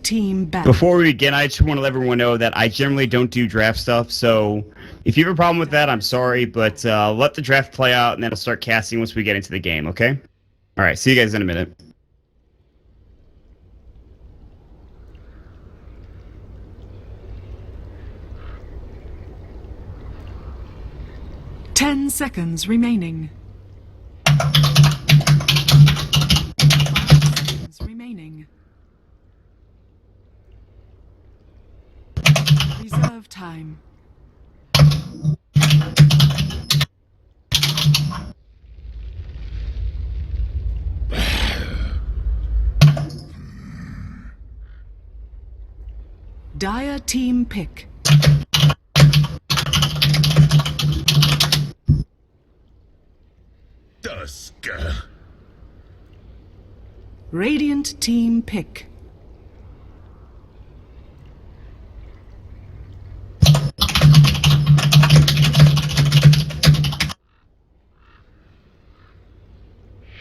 team banned. Before we begin, I just want to let everyone know that I generally don't do draft stuff, so if you have a problem with that, I'm sorry, but let the draft play out, and then I'll start casting once we get into the game, okay? Alright, see you guys in a minute. Ten seconds remaining. 5 seconds remaining. Reserve time. Dire team pick. Dusk. Radiant team pick.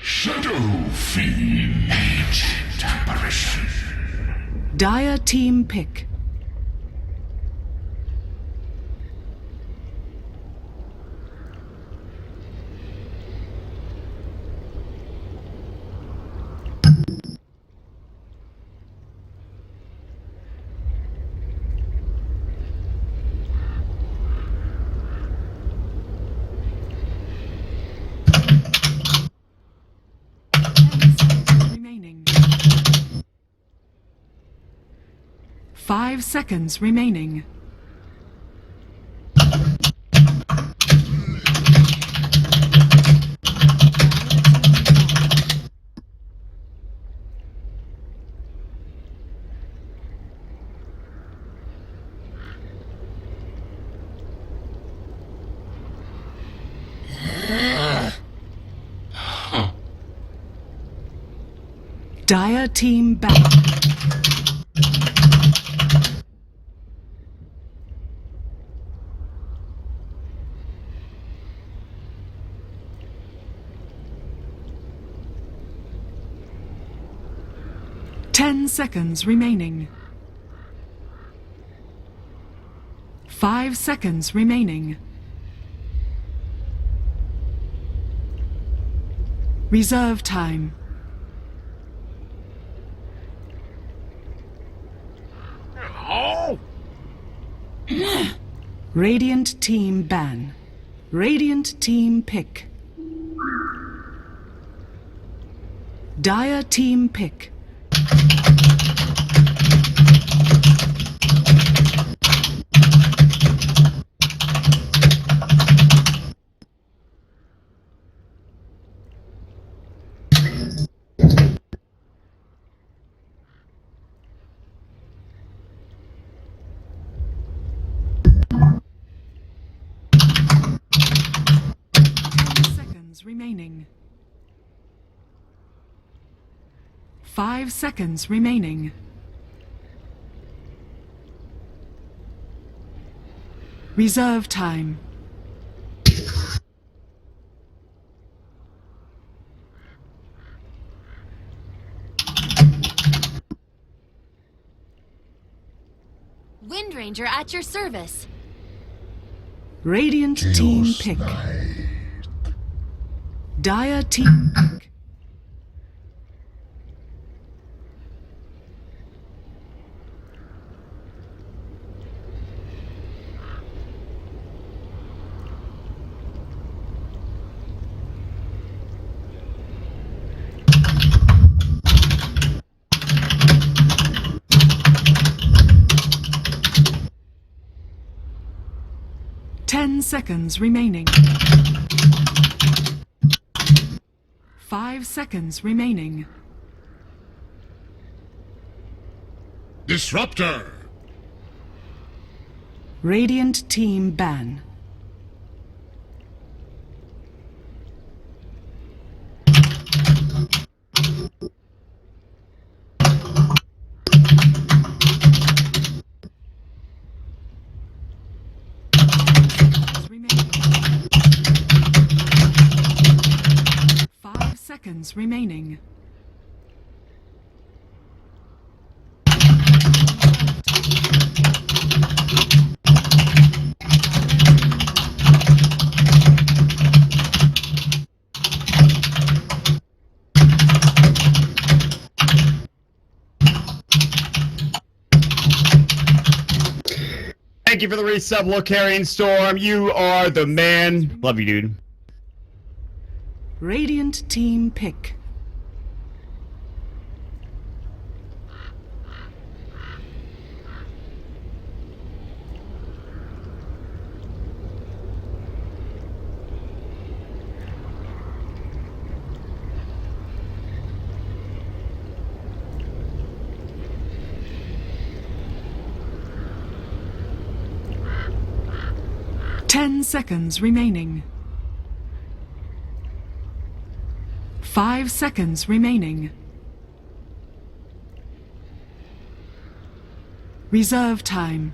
Shadow Fiend. Ancient apparition. Dire team pick. Remaining. 5 seconds remaining. Dire team back. Ten seconds remaining. 5 seconds remaining. Reserve time. Radiant team ban. Radiant team pick. Dire team pick. Remaining. 5 seconds remaining. Reserve time. Wind Ranger at your service. Radiant team pick. Dire team pick. Ten seconds remaining. 5 seconds remaining. Disruptor. Radiant team ban. Seconds remaining. Thank you for the resub, Locarian Storm. You are the man. Love you, dude. Radiant team pick. Ten seconds remaining. 5 seconds remaining. Reserve time.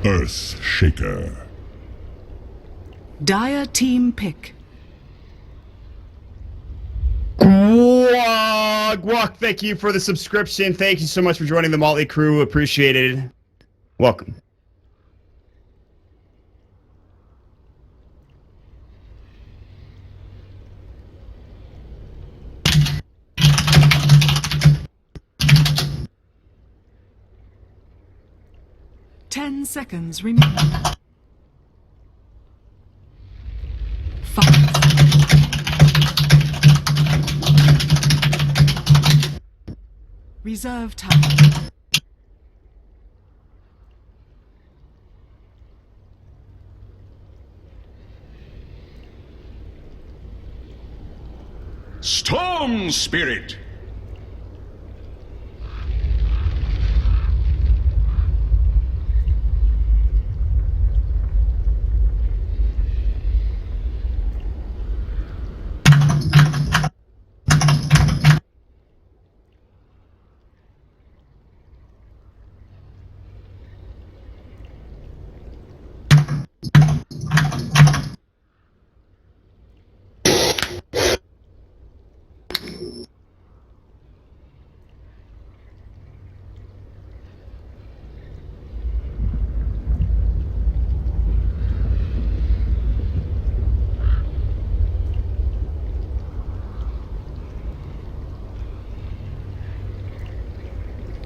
Earth Shaker. Dire team pick. Guac, thank you for the subscription. Thank you so much for joining the Motley Crew. Appreciate it. Welcome. Ten seconds remaining. 5. Reserve time. Storm Spirit.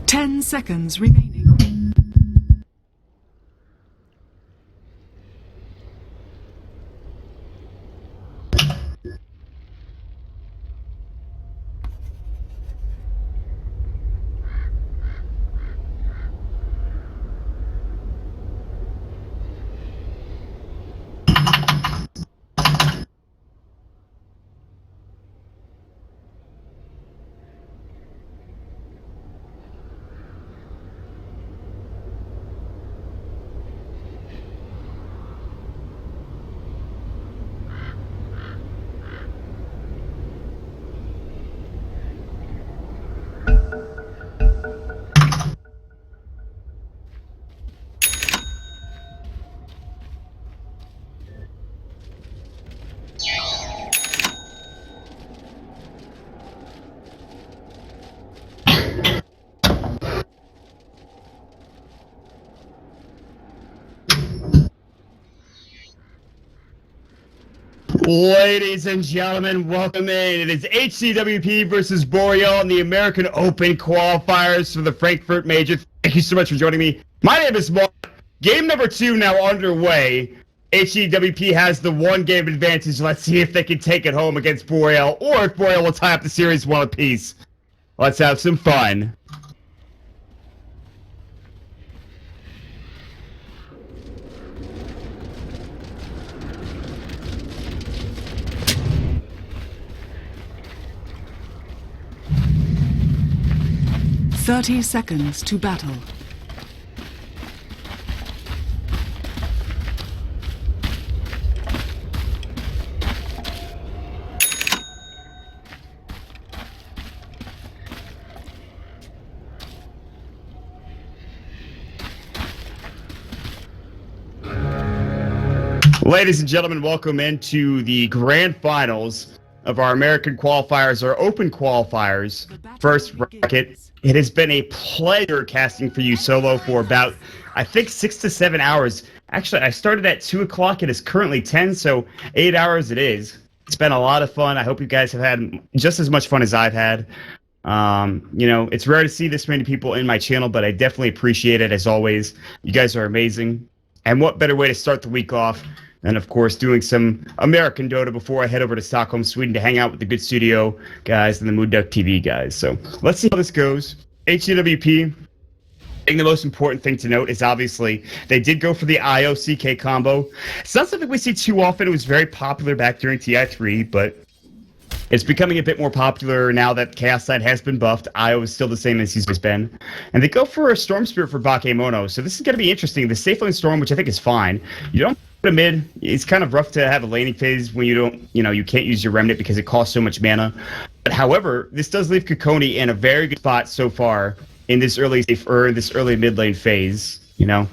Ten seconds remaining. Ladies and gentlemen, welcome in. It is HCWP versus Boreal in the American Open qualifiers for the Frankfurt Major. Thank you so much for joining me. My name is Mark. Game number 2 now underway. HCWP has the 1 game advantage. Let's see if they can take it home against Boreal, or if Boreal will tie up the series 1 apiece. Let's have some fun. 30 seconds to battle. Ladies and gentlemen, welcome into the grand finals of our American qualifiers, our open qualifiers. First bracket. It has been a pleasure casting for you solo for about, I think, 6 to 7 hours. Actually, I started at 2 o'clock. It is currently 10, so 8 hours it is. It's been a lot of fun. I hope you guys have had just as much fun as I've had. You know, it's rare to see this many people in my channel, but I definitely appreciate it as always. You guys are amazing. And what better way to start the week off than, of course, doing some American Dota before I head over to Stockholm, Sweden to hang out with the good studio guys and the Mood Duck TV guys. So let's see how this goes. HCWP, I think the most important thing to note is obviously they did go for the IO-CK combo. It's not something we see too often. It was very popular back during TI3, but it's becoming a bit more popular now that Chaos Side has been buffed. IO is still the same as he's always been. And they go for a Storm Spirit for Bakemono. So this is going to be interesting. The safe lane Storm, which I think is fine. You don't put a mid. It's kind of rough to have a laning phase when you don't, you can't use your Remnant because it costs so much mana. But however, this does leave Kokoni in a very good spot so far in this early safe or this early mid lane phase, And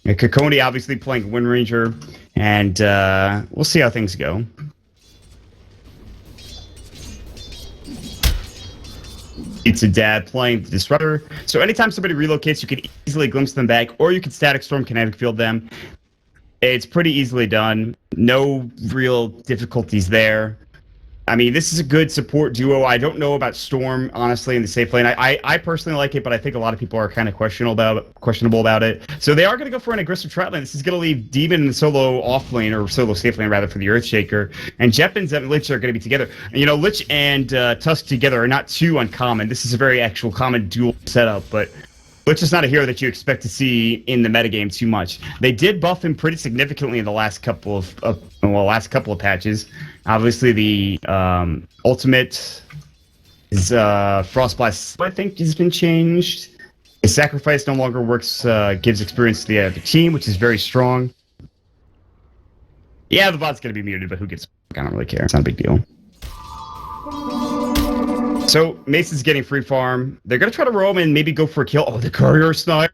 Kokoni obviously playing Wind Ranger, and we'll see how things go. It's a dad playing the Disruptor. So anytime somebody relocates, you can easily glimpse them back, or you can Static Storm Kinetic Field them. It's pretty easily done. No real difficulties there. I mean, this is a good support duo. I don't know about Storm, honestly, in the safe lane. I personally like it, but I think a lot of people are kind of questionable about it. So they are going to go for an aggressive trap lane. This is going to leave Demon in the solo off lane, or solo safe lane, rather, for the Earthshaker. And Jeppins and Lich are going to be together. And, Lich and Tusk together are not too uncommon. This is a very actual common dual setup, but Lich is not a hero that you expect to see in the metagame too much. They did buff him pretty significantly in the last couple of patches. Obviously, the ultimate is Frostblast, I think, has been changed. His sacrifice no longer works, gives experience to the team, which is very strong. Yeah, the bot's going to be muted, but who gives a I don't really care. It's not a big deal. So, Mason's getting free farm. They're going to try to roam and maybe go for a kill. Oh, the courier snipe.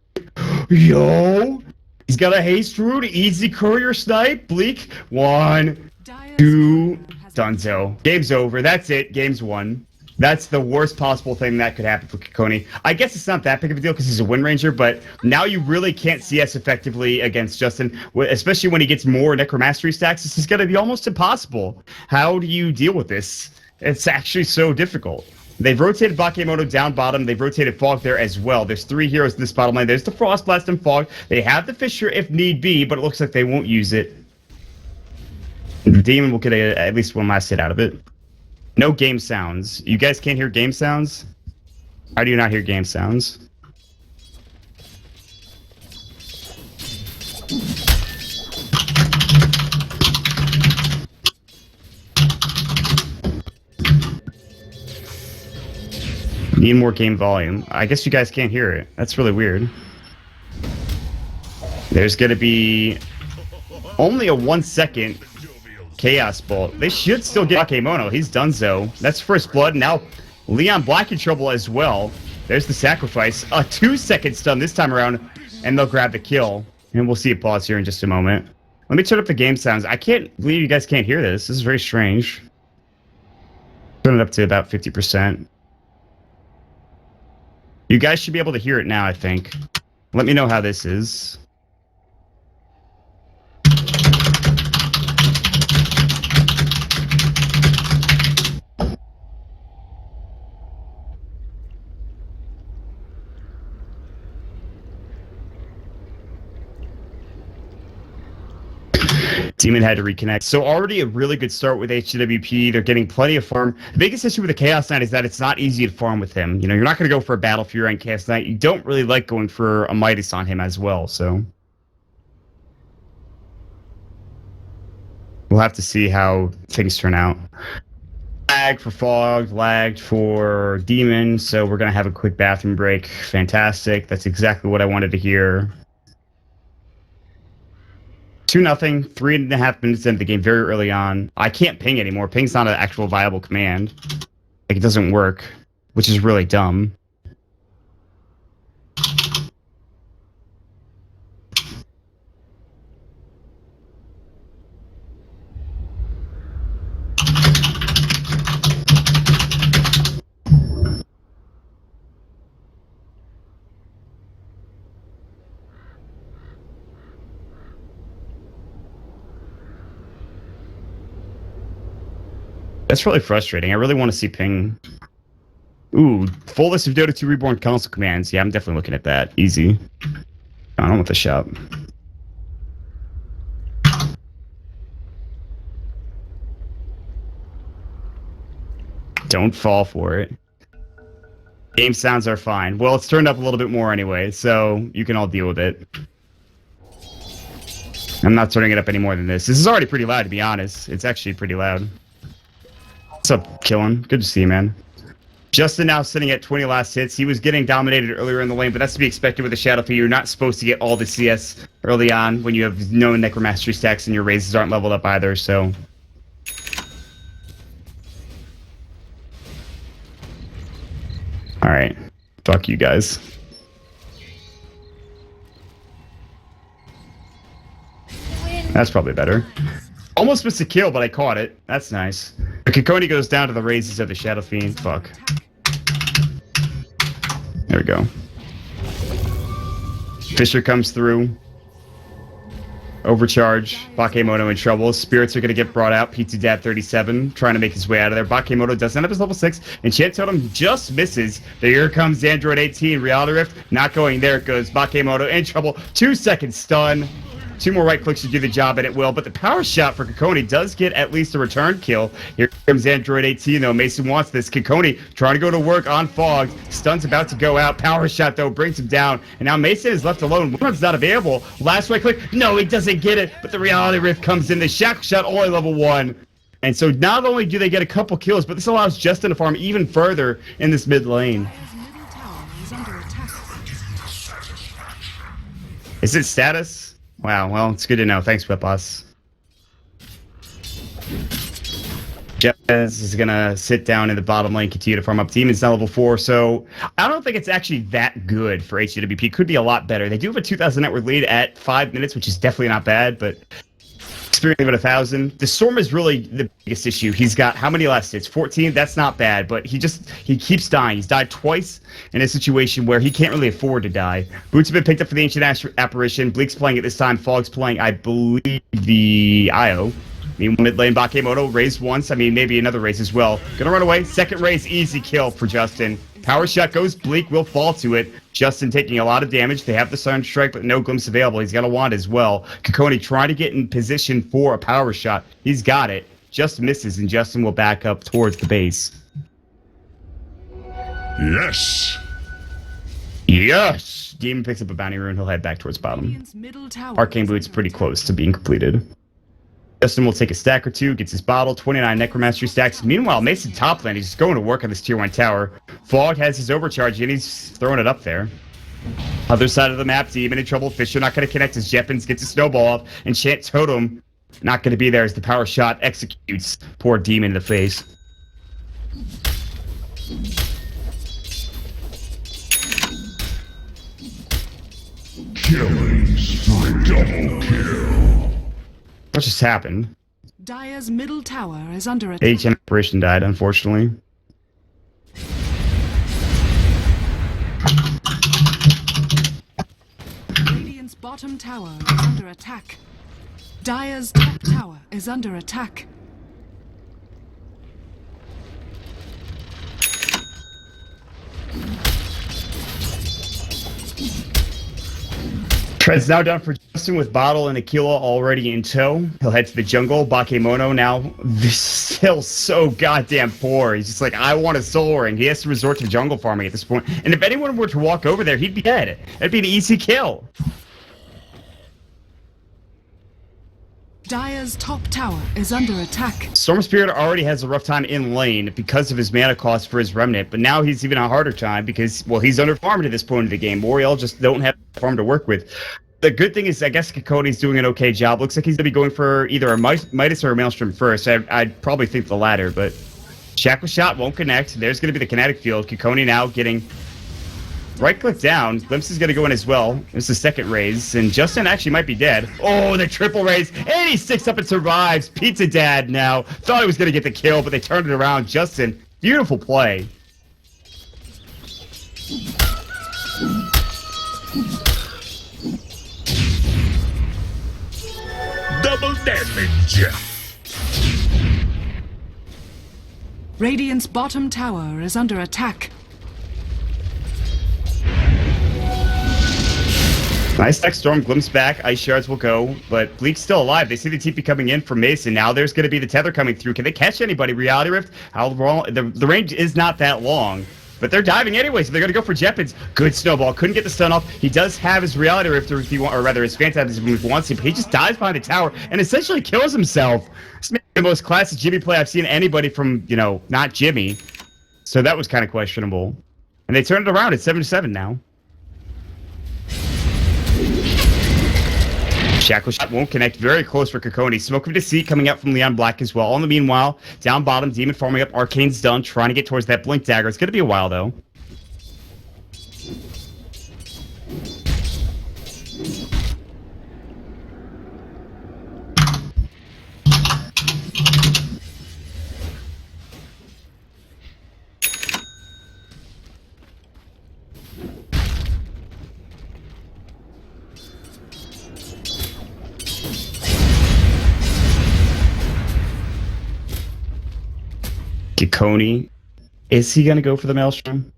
Yo! He's got a haste root, easy courier snipe. Bleak. 1, 2, Dunzo. Game's over. That's it. Game's won. That's the worst possible thing that could happen for Kokoni. I guess it's not that big of a deal because he's a Wind Ranger, but now you really can't CS effectively against Justin, especially when he gets more Necromastery stacks. This is going to be almost impossible. How do you deal with this? It's actually so difficult. They've rotated Bakemono down bottom. They've rotated Fog there as well. There's 3 heroes in this bottom lane. There's the Frostblast and Fog. They have the Fissure if need be, but it looks like they won't use it. The Demon will get at least one last hit out of it. No game sounds. You guys can't hear game sounds? How do you not hear game sounds? Need more game volume. I guess you guys can't hear it. That's really weird. There's going to be only a 1-second Chaos Bolt. They should still get Bakemono. He's donezo. That's first blood. Now Leon Black in trouble as well. There's the sacrifice. A 2-second stun this time around, and they'll grab the kill. And we'll see a pause here in just a moment. Let me turn up the game sounds. I can't believe you guys can't hear this. This is very strange. Turn it up to about 50%. You guys should be able to hear it now, I think. Let me know how this is. Demon had to reconnect. So already a really good start with HCWP. They're getting plenty of farm. The biggest issue with the Chaos Knight is that it's not easy to farm with him. You're not going to go for a Battle Fury on Chaos Knight. You don't really like going for a Midas on him as well, so we'll have to see how things turn out. lagged for Fog, lagged for Demon, so we're going to have a quick bathroom break. Fantastic. That's exactly what I wanted to hear. 2-0, 3.5 minutes into the game, very early on. I can't ping anymore. Ping's not an actual viable command. Like, it doesn't work, which is really dumb. That's really frustrating. I really want to see ping. Ooh, full list of Dota 2 Reborn console commands. Yeah, I'm definitely looking at that. Easy. I don't want the shop. Don't fall for it. Game sounds are fine. Well, it's turned up a little bit more anyway, so you can all deal with it. I'm not turning it up any more than this. This is already pretty loud, to be honest. It's actually pretty loud. What's up, Killin? Good to see you, man. Justin now sitting at 20 last hits. He was getting dominated earlier in the lane, but that's to be expected with the Shadow Fiend. You're not supposed to get all the CS early on when you have no Necromastery stacks and your raises aren't leveled up either, so... Alright. Fuck you guys. That's probably better. Almost missed a kill, but I caught it. That's nice. Kikoni goes down to the raises of the Shadow Fiend. Fuck. There we go. Fisher comes through. Overcharge. Bakemono in trouble. Spirits are going to get brought out. Pizza Dad 37 trying to make his way out of there. Bakemono doesn't have his level 6. Enchant Totem just misses. Here comes Android 18. Reality Rift not going. There it goes. Bakemono in trouble. 2 seconds stun. 2 more right clicks to do the job, and it will. But the power shot for Kikoni does get at least a return kill. Here comes Android 18, though. Mason wants this. Kikoni trying to go to work on Fog. Stun's about to go out. Power shot, though, brings him down. And now Mason is left alone. One's not available. Last right click. No, he doesn't get it. But the Reality Rift comes in. The Shack shot only level 1. And so not only do they get a couple kills, but this allows Justin to farm even further in this mid lane. Is it status? Wow, well, it's good to know. Thanks, Whipboss. Jez is going to sit down in the bottom lane, continue to farm up. Demon's now level 4, so I don't think it's actually that good for HCWP. Could be a lot better. They do have a 2,000 network lead at 5 minutes, which is definitely not bad, but experience at 1,000. The Storm is really the biggest issue. He's got how many last hits? 14? That's not bad, but he keeps dying. He's died twice in a situation where he can't really afford to die. Boots have been picked up for the Ancient Apparition. Bleak's playing it this time. Fog's playing, I believe, the IO. Mid lane, Bakemono raised once. I mean, maybe another raise as well. Gonna run away. Second raise, easy kill for Justin. Power shot goes. Bleak will fall to it. Justin taking a lot of damage. They have the Sun Strike, but no glimpse available. He's got a wand as well. Kikoni trying to get in position for a power shot. He's got it. Just misses, and Justin will back up towards the base. Yes. Yes! Demon picks up a bounty rune. He'll head back towards bottom. Arcane Boots pretty close to being completed. Justin will take a stack or two, gets his bottle, 29 Necromastery stacks. Meanwhile, Mason top lane, he's going to work on this tier 1 tower. Fog has his overcharge, and he's throwing it up there. Other side of the map, Demon in trouble. Fisher not going to connect as Jeppins gets a snowball off. Enchant Totem not going to be there as the power shot executes. Poor Demon in the face. Killing spree. Double kill. What just happened? Dire's middle tower is under attack. H Apparition died, unfortunately. Radiant's bottom tower is under attack. Dire's top tower is under attack. Tread's now done for Justin with Bottle and Aquila already in tow. He'll head to the jungle. Bakemono now still so goddamn poor. He's just like, I want a soul ring. He has to resort to jungle farming at this point. And if anyone were to walk over there, he'd be dead. That'd be an easy kill. Dire's top tower is under attack. Storm Spirit already has a rough time in lane because of his mana cost for his Remnant, but now he's even a harder time because, well, he's under-farmed at this point in the game. Boreal just don't have farm to work with. The good thing is, I guess Cocode's doing an okay job. Looks like he's going to be going for either a Midas or a Maelstrom first. I'd probably think the latter, but Shackle Shot won't connect. There's going to be the kinetic field. Cocone now getting right-click down. Glimpse is going to go in as well. There's the second raise, and Justin actually might be dead. Oh, the triple raise, and he sticks up and survives. Pizza Dad now. Thought he was going to get the kill, but they turned it around. Justin, beautiful play. Double damage. Radiant's bottom tower is under attack. Nice tech Storm, Glimpse back, Ice Shards will go, but Bleak's still alive. They see the TP coming in from Mason. Now there's going to be the tether coming through. Can they catch anybody? Reality Rift? How long? The range is not that long, but they're diving anyway, so they're going to go for Jeppins. Good snowball. Couldn't get the stun off. He does have his Reality Rift, or rather his Phantasm if he wants to, but he just dives behind the tower and essentially kills himself. This may be the most classic Jimmy play I've seen anybody from, not Jimmy. So that was kind of questionable. And they turned it around at 7-7 now. Shackle Shot won't connect. Very close for Cocone. Smoke of Deceit coming out from Leon Black as well. In the meanwhile, down bottom, Demon farming up. Arcane's done. Trying to get towards that Blink Dagger. It's going to be a while, though. Cocone, is he going to go for the Maelstrom?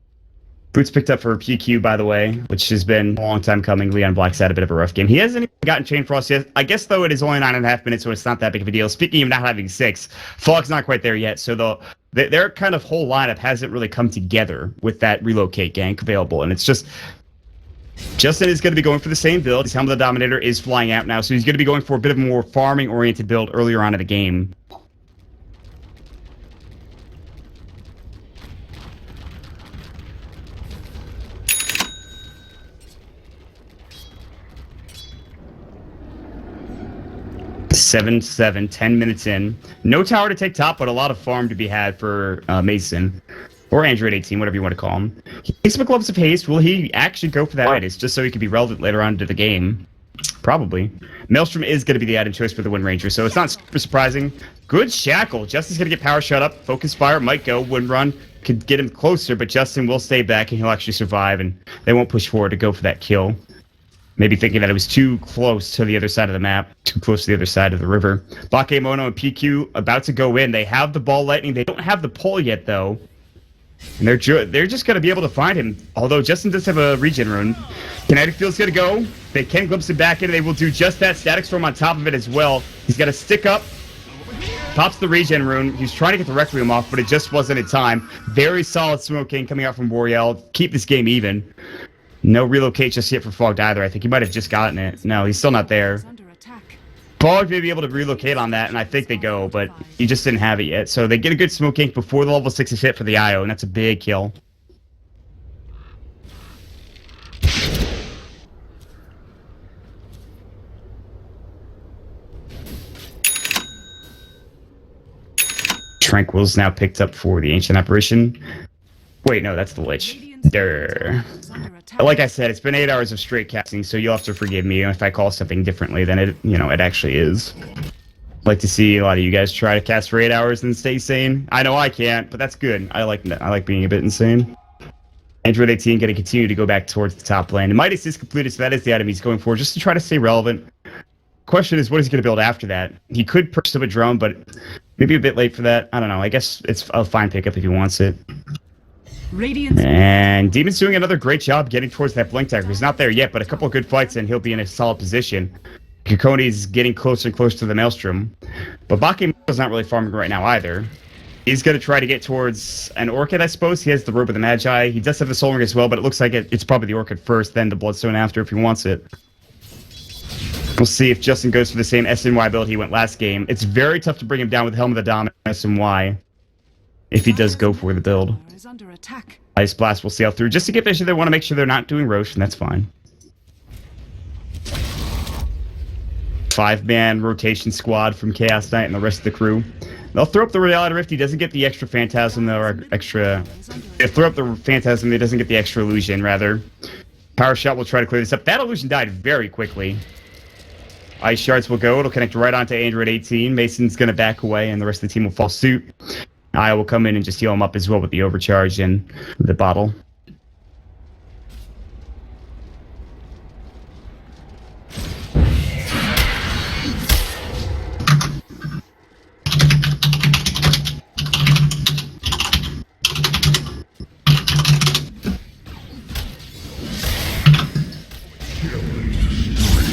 Boots picked up for PQ, by the way, which has been a long time coming. Leon Black's had a bit of a rough game. He hasn't even gotten Chain Frost yet. I guess, though, it is only 9.5 minutes, so it's not that big of a deal. Speaking of not having 6, Fog's not quite there yet, so their kind of whole lineup hasn't really come together with that relocate gank available, and it's just... Justin is going to be going for the same build. His Helm of the Dominator is flying out now, so he's going to be going for a bit of a more farming-oriented build earlier on in the game. Seven, 10 minutes in. No tower to take top, but a lot of farm to be had for Mason. Or Android 18, whatever you want to call him. He takes some Gloves of Haste. Will he actually go for that Midas, just so he can be relevant later on to the game? Probably. Maelstrom is going to be the added choice for the Wind Ranger, so it's not super surprising. Good Shackle. Justin's going to get power shut up. Focus Fire might go. Wind Run could get him closer, but Justin will stay back and he'll actually survive, and they won't push forward to go for that kill. Maybe thinking that it was too close to the other side of the map, too close to the other side of the river. Bakemono and PQ about to go in. They have the Ball Lightning. They don't have the pull yet, though. And they're just going to be able to find him. Although Justin does have a regen rune. Kinetic Field's going to go. They can glimpse him back in. They will do just that. Static Storm on top of it as well. He's got to stick up. Pops the regen rune. He's trying to get the Requiem off, but it just wasn't in time. Very solid Smoke King coming out from Boreal. Keep this game even. No relocate just yet for Fogged either. I think he might have just gotten it. No, he's still not there. Fog may be able to relocate on that, and I think they go, but he just didn't have it yet. So they get a good Smoke Ink before the level 6 is hit for the IO, and that's a big kill. Tranquil's now picked up for the Ancient Apparition. Wait, no, that's the Lich. There. Like I said, it's been 8 hours of straight casting, so you'll have to forgive me if I call something differently than it actually is. I'd like to see a lot of you guys try to cast for 8 hours and stay sane. I know I can't, but that's good. I like being a bit insane. Android 18 going to continue to go back towards the top lane. And Midas is completed, so that is the item he's going for, just to try to stay relevant. Question is, what is he going to build after that? He could purchase up a drone, but maybe a bit late for that. I don't know. I guess it's a fine pickup if he wants it. And Demon's doing another great job getting towards that Blink Dagger. He's not there yet, but a couple of good fights and he'll be in a solid position. Cocone's getting closer and closer to the Maelstrom. But Bakemono's not really farming right now either. He's going to try to get towards an Orchid, I suppose. He has the Robe of the Magi. He does have the Soul Ring as well, but it looks like it's probably the Orchid first, then the Bloodstone after if he wants it. We'll see if Justin goes for the same SNY build he went last game. It's very tough to bring him down with Helm of the Dom and SNY if he does go for the build. Is under attack. Ice Blast will sail through just to get sure they want to make sure they're not doing Roche, and that's fine. 5-man rotation squad from Chaos Knight and the rest of the crew. They'll throw up the Reality Rift. He doesn't get the extra Phantasm, though, or extra... They'll throw up the Phantasm. He doesn't get the extra Illusion, rather. Power Shot will try to clear this up. That Illusion died very quickly. Ice Shards will go. It'll connect right onto Android 18. Mason's going to back away, and the rest of the team will fall suit. I will come in and just heal him up as well with the overcharge and the bottle.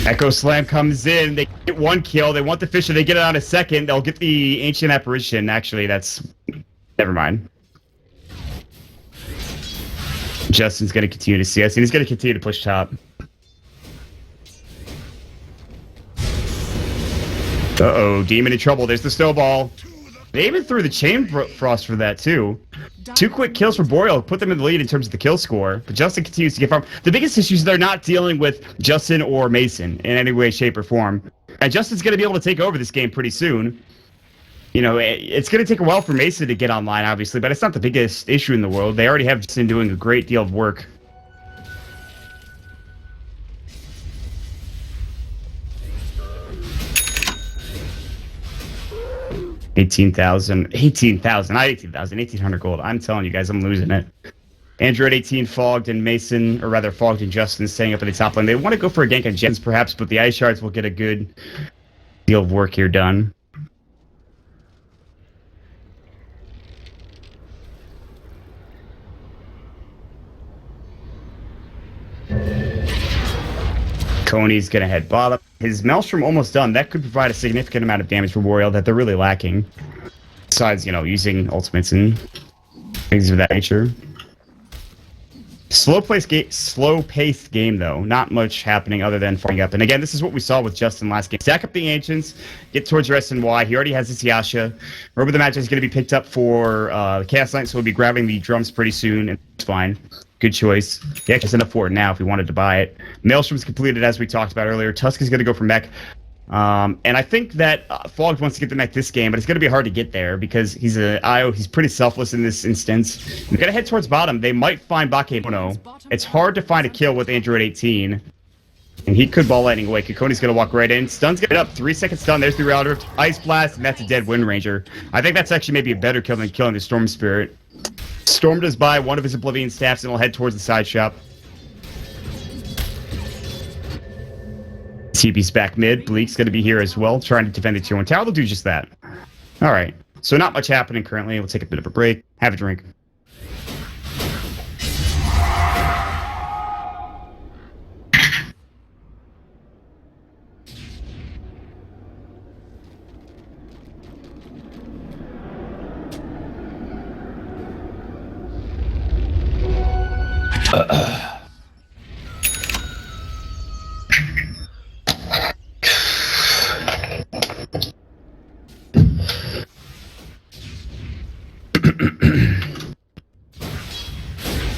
Echo Slam comes in. They get 1 kill. They want the Fisher. They get it on a second. They'll get the Ancient Apparition. Actually, that's... Never mind. Justin's going to continue to see us, and he's going to continue to push top. Uh-oh. Demon in trouble. There's the snowball. They even threw the Chain Frost for that, too. 2 quick kills for Boreal, put them in the lead in terms of the kill score, but Justin continues to get farm. The biggest issue is they're not dealing with Justin or Mason in any way, shape, or form. And Justin's going to be able to take over this game pretty soon. You know, it's going to take a while for Mason to get online, obviously, but it's not the biggest issue in the world. They already have Justin doing a great deal of work. $18,000, not 18,000, 1,800 gold. I'm telling you guys, I'm losing it. Android 18 fogged and Mason, or rather fogged and Justin staying up in the top lane. They want to go for a gank on Jens perhaps, but the Ice Shards will get a good deal of work here done. Coney's going to head bottom. His Maelstrom almost done. That could provide a significant amount of damage for Boreal that they're really lacking. Besides, you know, using ultimates and things of that nature. Slow-paced game, though. Not much happening other than farming up. And again, this is what we saw with Justin last game. Stack up the Ancients, get towards your SNY. He already has his Yasha. Remember, the match is going to be picked up for Chaos Knight, so we'll be grabbing the drums pretty soon, and it's fine. Good choice. Yeah, just enough for it now if we wanted to buy it. Maelstrom's completed, as we talked about earlier. Tusk is going to go for mech. And I think that Fogged wants to get the mech this game, but it's going to be hard to get there because he's an IO. He's pretty selfless in this instance. We're going to head towards bottom. They might find Bake Bono. It's hard to find a kill with Android 18. And he could ball lightning away. Kikoni's going to walk right in. Stun's going to get up. 3 seconds stun. There's the Reality Rift. Ice Blast, and that's a dead Wind Ranger. I think that's actually maybe a better kill than killing the Storm Spirit. Storm does buy one of his Oblivion Staffs and will head towards the side shop. TP's back mid. Bleak's going to be here as well, trying to defend the tier 1 tower. They'll do just that. Alright. So not much happening currently. We'll take a bit of a break. Have a drink.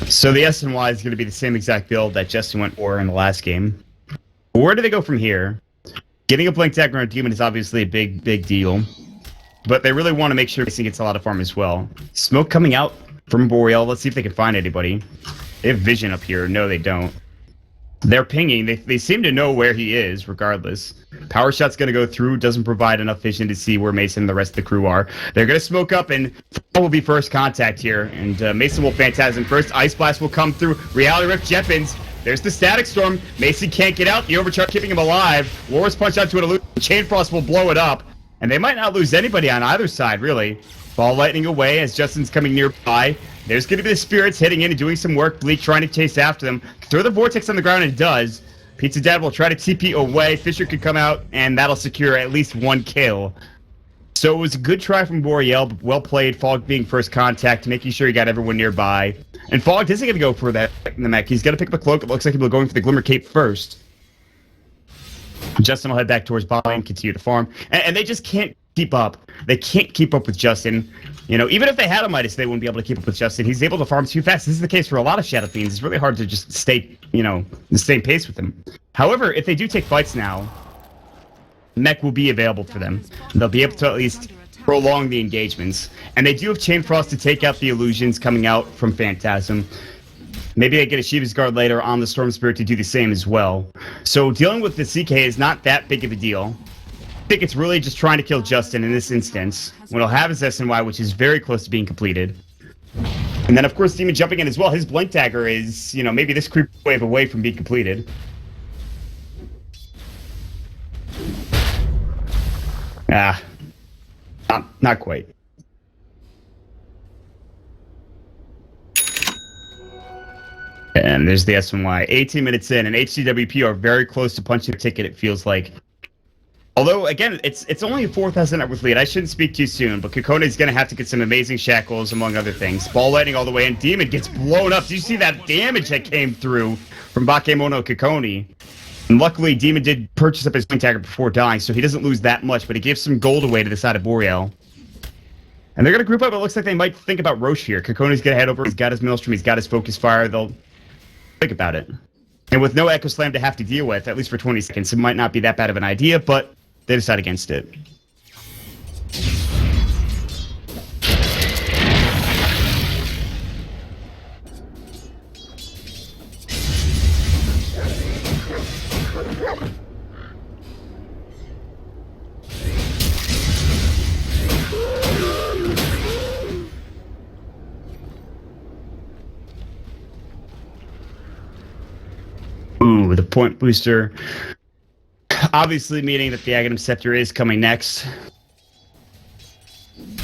So the SNY is going to be the same exact build that Justin went for in the last game. Where do they go from here? Getting a Blink Dagger on Demon is obviously a big deal. But they really want to make sure Mason gets a lot of farm as well. Smoke coming out from Boreal. Let's see if they can find anybody. They have vision up here. No, they don't. They're pinging. They seem to know where he is, regardless. Power Shot's going to go through. Doesn't provide enough vision to see where Mason and the rest of the crew are. They're going to smoke up, and will be first contact here. And Mason will Phantasm first. Ice Blast will come through. Reality Rift Jeppins. There's the Static Storm. Mason can't get out. The Overcharge keeping him alive. Loris Punch onto an illusion. Chain Frost will blow it up. And they might not lose anybody on either side, really. Ball lightning away as Justin's coming nearby. There's going to be the Spirits hitting in and doing some work. Bleak trying to chase after them. Throw the Vortex on the ground, and it does. Pizza Dad will try to TP away. Fisher could come out, and that'll secure at least 1 kill. So it was a good try from Boreal, but well played. Fog being first contact, making sure he got everyone nearby. And Fog isn't going to go for that in the mech. He's going to pick up a cloak. It looks like he'll be going for the Glimmer Cape first. Justin will head back towards bottom and continue to farm. And they just can't keep up. They can't keep up with Justin. You know, even if they had a Midas, they wouldn't be able to keep up with Justin. He's able to farm too fast. This is the case for a lot of Shadow Fiends. It's really hard to just stay, you know, the same pace with them. However, if they do take fights now, mech will be available for them. They'll be able to at least prolong the engagements. And they do have Chain Frost to take out the illusions coming out from Phantasm. Maybe they get a Shiva's Guard later on the Storm Spirit to do the same as well. So dealing with the CK is not that big of a deal. I think it's really just trying to kill Justin in this instance. When he'll have his SNY, which is very close to being completed. And then, of course, Demon jumping in as well. His Blink Dagger is, you know, maybe this creep wave away from being completed. Ah. Not quite. And there's the SNY. 18 minutes in, and HCWP are very close to punching a ticket, it feels like. Although, again, it's only a 4,000 net worth lead. I shouldn't speak too soon, but Kokona is going to have to get some amazing shackles, among other things. Ball lightning all the way in. Demon gets blown up. Did you see that damage that came through from Bakemono Kokoni? And luckily, Demon did purchase up his Blink Dagger before dying, so he doesn't lose that much, but he gives some gold away to the side of Boreal. And they're going to group up. It looks like they might think about Roche here. Kokona's going to head over. He's got his Maelstrom. He's got his Focus Fire. They'll think about it. And with no Echo Slam to have to deal with, at least for 20 seconds, it might not be that bad of an idea, but they decide against it. Ooh, the point booster. Obviously meaning that the Aghanim Scepter is coming next.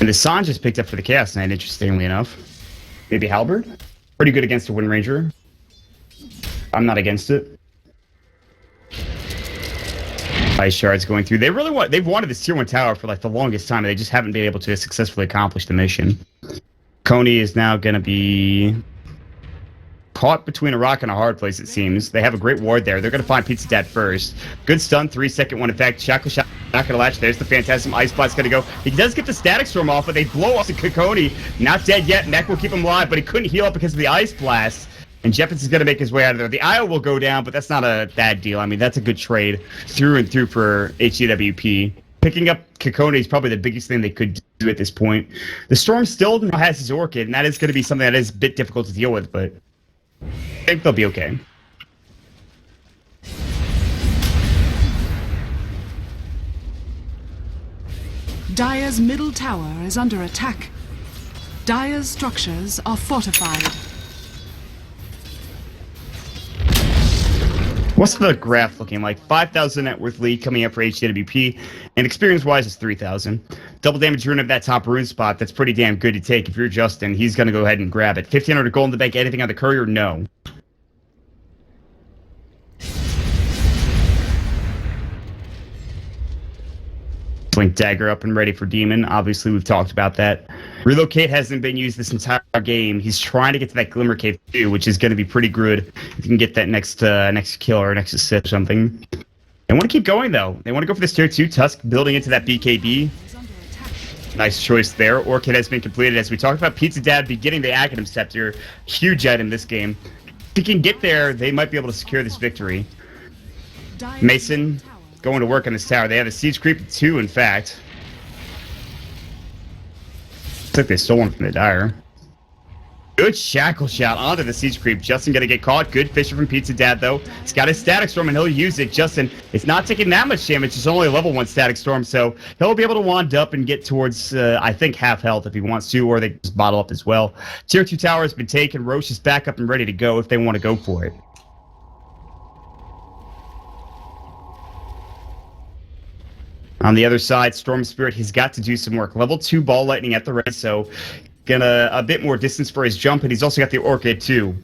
And the Sanj just picked up for the Chaos Knight, interestingly enough. Maybe Halberd? Pretty good against a Wind Ranger. I'm not against it. Ice Shards going through. They've wanted this tier 1 tower for like the longest time, and they just haven't been able to successfully accomplish the mission. Coney is now going to be caught between a rock and a hard place, it seems. They have a great ward there. They're going to find Pizza Dad first. Good stun, 3-second one. In fact, Shackle Shot not going to latch. There's the Phantasm. Ice Blast's going to go. He does get the Static Storm off, but they blow up to Kokoni. Not dead yet. Mech will keep him alive, but he couldn't heal up because of the Ice Blast. And Jeffens is going to make his way out of there. The IO will go down, but that's not a bad deal. I mean, that's a good trade through and through for HCWP. Picking up Kokoni is probably the biggest thing they could do at this point. The Storm still has his Orchid, and that is going to be something that is a bit difficult to deal with, but I think they'll be okay. Dire's middle tower is under attack. Dire's structures are fortified. What's the graph looking like? 5,000 net worth lead coming up for HCWP, and experience-wise is 3,000. Double damage rune at that top rune spot, that's pretty damn good to take. If you're Justin, he's going to go ahead and grab it. 1,500 gold in the bank, anything on the courier? No. Blink Dagger up and ready for Demon. Obviously, we've talked about that. Relocate hasn't been used this entire game. He's trying to get to that Glimmer Cave too, which is going to be pretty good if you can get that next kill or next assist or something. They want to keep going, though. They want to go for this tier 2 Tusk, building into that BKB. Nice choice there. Orchid has been completed. As we talked about, Pizza Dad be getting the Aghanim Scepter. Huge item this game. If he can get there, they might be able to secure this victory. Mason going to work on this tower. They have a Siege Creep 2, in fact. Looks like they stole one from the Dire. Good Shackle Shot onto the Siege Creep. Justin gonna get caught. Good Fisher from Pizza Dad, though. He's got his Static Storm, and he'll use it. Justin is not taking that much damage. It's only a level 1 Static Storm, so he'll be able to wand up and get towards, I think, half health if he wants to, or they can just bottle up as well. Tier 2 tower has been taken. Roche is back up and ready to go if they want to go for it. On the other side, Storm Spirit, he's got to do some work. Level 2 Ball Lightning at the ready, so gonna a bit more distance for his jump, and he's also got the Orchid too.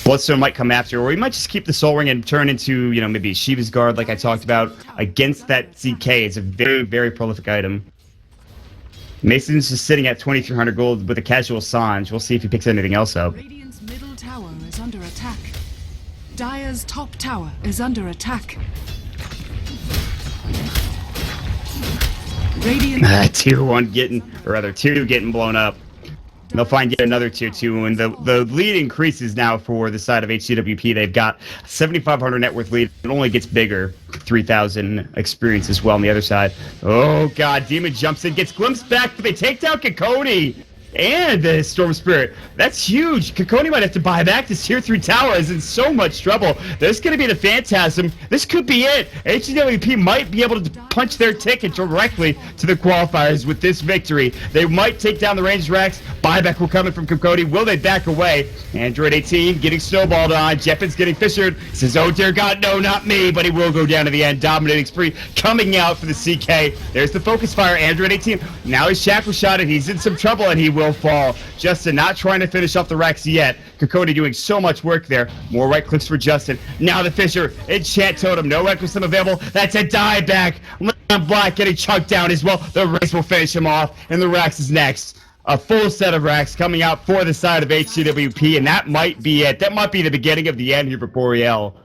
Bloodstone might come after, or he might just keep the Soul Ring and turn into, you know, maybe Shiva's Guard like I talked about. Against that ZK, it's a very, very prolific item. Mason's just sitting at 2,300 gold with a casual Sanj. We'll see if he picks anything else up. Radiant's middle tower is under attack. Dire's top tower is under attack. Radiant Tier 1 getting, or rather Tier 2 getting blown up. They'll find yet another Tier 2, and the lead increases now for the side of HCWP. They've got 7,500 net worth lead. It only gets bigger. 3,000 experience as well on the other side. Oh, God. Demon jumps in, gets glimpsed back, but they take down Kikoni and the Storm Spirit. That's huge. Kikoni might have to buy back. This Tier 3 tower is in so much trouble. There's going to be the Phantasm. This could be it. HCWP might be able to punch their ticket directly to the qualifiers with this victory. They might take down the Ranged Racks. Buyback will come in from Kikoni. Will they back away? Android 18 getting snowballed on. Jeffins getting fissured. Says, oh dear God, no, not me. But he will go down to the end. Dominating spree coming out for the CK. There's the focus fire. Android 18. Now he's shackle shotted. He's in some trouble and he will fall. Justin not trying to finish off the Rex yet. Kikoni doing so much work there. More right clicks for Justin. Now the Fisher. Enchant Totem. No right clicks available. That's a dieback. Leon Black getting chunked down as well. The race will finish him off. And the Rex is next. A full set of racks coming out for the side of HCWP. And that might be it. That might be the beginning of the end here for Boreal.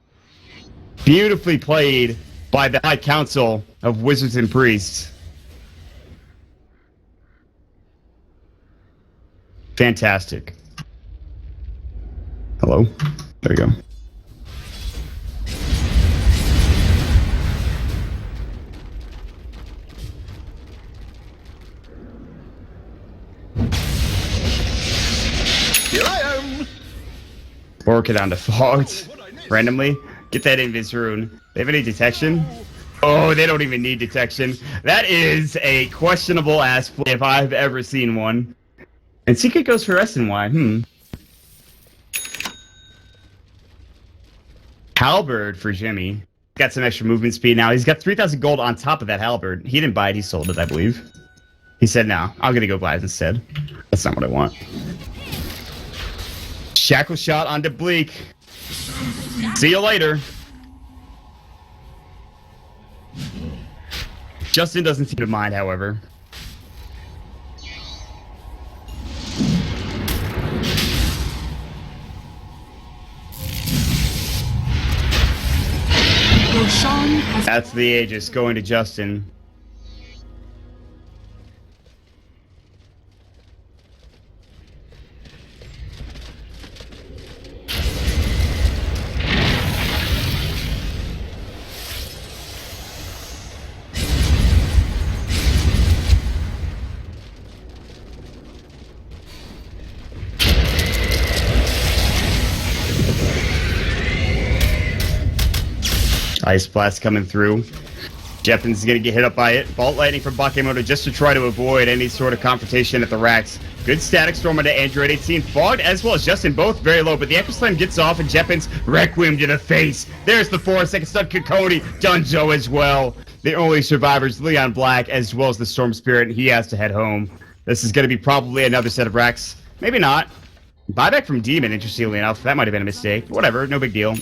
Beautifully played by the High Council of Wizards and Priests. Fantastic. Hello. There you go. Here I am. Work it on the fogged randomly. Get that invis rune. They have any detection? Oh, they don't even need detection. That is a questionable ass play if I've ever seen one. And Secret goes for SNY. Halberd for Jimmy. Got some extra movement speed now. He's got 3,000 gold on top of that halberd. He didn't buy it. He sold it, I believe. He said, no, I'm going to go buy it instead. That's not what I want. Shackle shot onto Bleak. See you later. Justin doesn't seem to mind, however. Roshan has That's the Aegis going to Justin. Ice Blast coming through. Jeffins is going to get hit up by it. Vault Lightning from Bakemoto just to try to avoid any sort of confrontation at the racks. Good static storm onto Android 18. Fogged as well as Justin, both very low, but the Echo Slam gets off and Jeffins Requiem to the face. There's the 4-second stun. Kikoni, Dunzo as well. The only survivors, Leon Black, as well as the Storm Spirit, and he has to head home. This is going to be probably another set of racks. Maybe not. Buyback from Demon, interestingly enough. That might have been a mistake. Whatever, no big deal.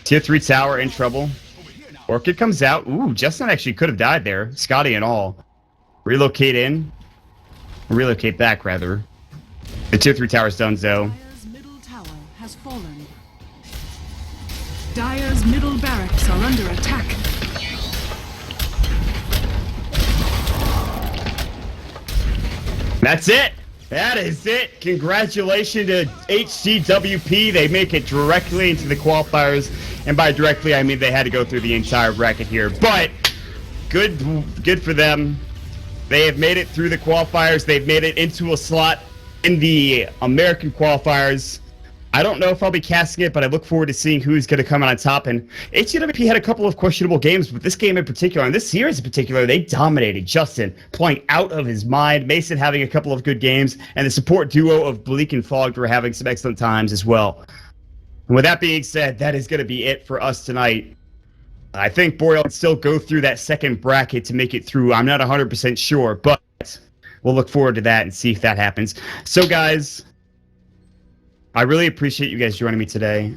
Tier 3 tower in trouble. Orchid comes out. Ooh, Justin actually could have died there. Scotty and all. Relocate in. Relocate back, rather. The Tier 3 tower's done, though. Dire's middle tower has fallen. Dire's middle barracks are under attack. That's it. That is it. Congratulations to HCWP. They make it directly into the qualifiers. And by directly, I mean they had to go through the entire bracket here. But good for them. They have made it through the qualifiers. They've made it into a slot in the American qualifiers. I don't know if I'll be casting it, but I look forward to seeing who's going to come out on top. And HCWP had a couple of questionable games, but this game in particular, and this series in particular, they dominated. Justin playing out of his mind, Mason having a couple of good games, and the support duo of Bleak and Fogged were having some excellent times as well. And with that being said, that is going to be it for us tonight. I think Boreal can still go through that second bracket to make it through. I'm not 100% sure, but we'll look forward to that and see if that happens. So, guys, I really appreciate you guys joining me today.